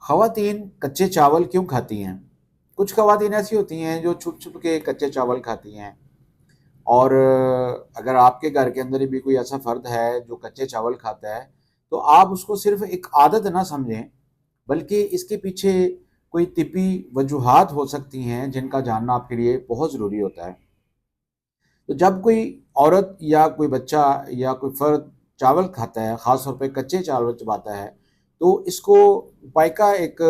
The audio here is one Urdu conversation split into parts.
خواتین کچے چاول کیوں کھاتی ہیں؟ کچھ خواتین ایسی ہوتی ہیں جو چھپ چھپ کے کچے چاول کھاتی ہیں، اور اگر آپ کے گھر کے اندر بھی کوئی ایسا فرد ہے جو کچے چاول کھاتا ہے تو آپ اس کو صرف ایک عادت نہ سمجھیں، بلکہ اس کے پیچھے کوئی طبی وجوہات ہو سکتی ہیں جن کا جاننا آپ کے لیے بہت ضروری ہوتا ہے۔ تو جب کوئی عورت یا کوئی بچہ یا کوئی فرد چاول کھاتا ہے، خاص طور پہ کچے چاول چباتا ہے، تو اس کو پائکا ایک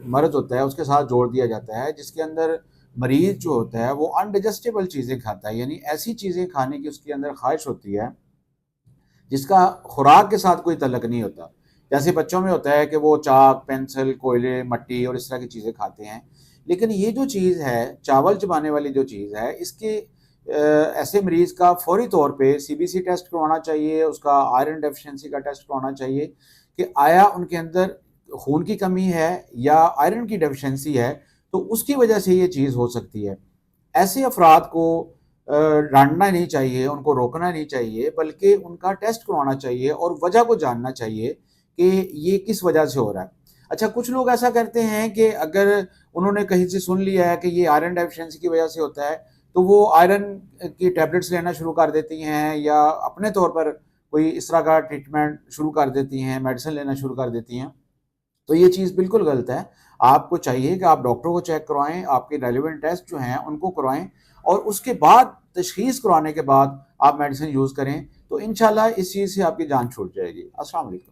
مرض ہوتا ہے، اس کے ساتھ جوڑ دیا جاتا ہے، جس کے اندر مریض جو ہوتا ہے وہ انڈائجسٹیبل چیزیں کھاتا ہے، یعنی ایسی چیزیں کھانے کی اس کے اندر خواہش ہوتی ہے جس کا خوراک کے ساتھ کوئی تعلق نہیں ہوتا۔ جیسے بچوں میں ہوتا ہے کہ وہ چاک، پینسل، کوئلے، مٹی اور اس طرح کی چیزیں کھاتے ہیں، لیکن یہ جو چیز ہے، چاول چبانے والی جو چیز ہے، اس کے ایسے مریض کا فوری طور پہ سی بی سی ٹیسٹ کروانا چاہیے، اس کا آئرن ڈیفیشنسی کا ٹیسٹ کروانا چاہیے کہ آیا ان کے اندر خون کی کمی ہے یا آئرن کی ڈیفیشنسی ہے، تو اس کی وجہ سے یہ چیز ہو سکتی ہے۔ ایسے افراد کو ڈانٹنا نہیں چاہیے، ان کو روکنا نہیں چاہیے، بلکہ ان کا ٹیسٹ کروانا چاہیے اور وجہ کو جاننا چاہیے کہ یہ کس وجہ سے ہو رہا ہے۔ اچھا، کچھ لوگ ایسا کرتے ہیں کہ اگر انہوں نے کہیں سے سن لیا ہے کہ یہ آئرن ڈیفیشنسی کی وجہ سے ہوتا ہے تو وہ آئرن کی ٹیبلٹس لینا شروع کر دیتی ہیں، یا اپنے طور پر کوئی اس طرح کا ٹریٹمنٹ شروع کر دیتی ہیں، میڈیسن لینا شروع کر دیتی ہیں۔ تو یہ چیز بالکل غلط ہے۔ آپ کو چاہیے کہ آپ ڈاکٹر کو چیک کروائیں، آپ کے ریلیونٹ ٹیسٹ جو ہیں ان کو کروائیں، اور اس کے بعد تشخیص کروانے کے بعد آپ میڈیسن یوز کریں، تو انشاءاللہ اس چیز سے آپ کی جان چھوٹ جائے گی۔ السلام علیکم۔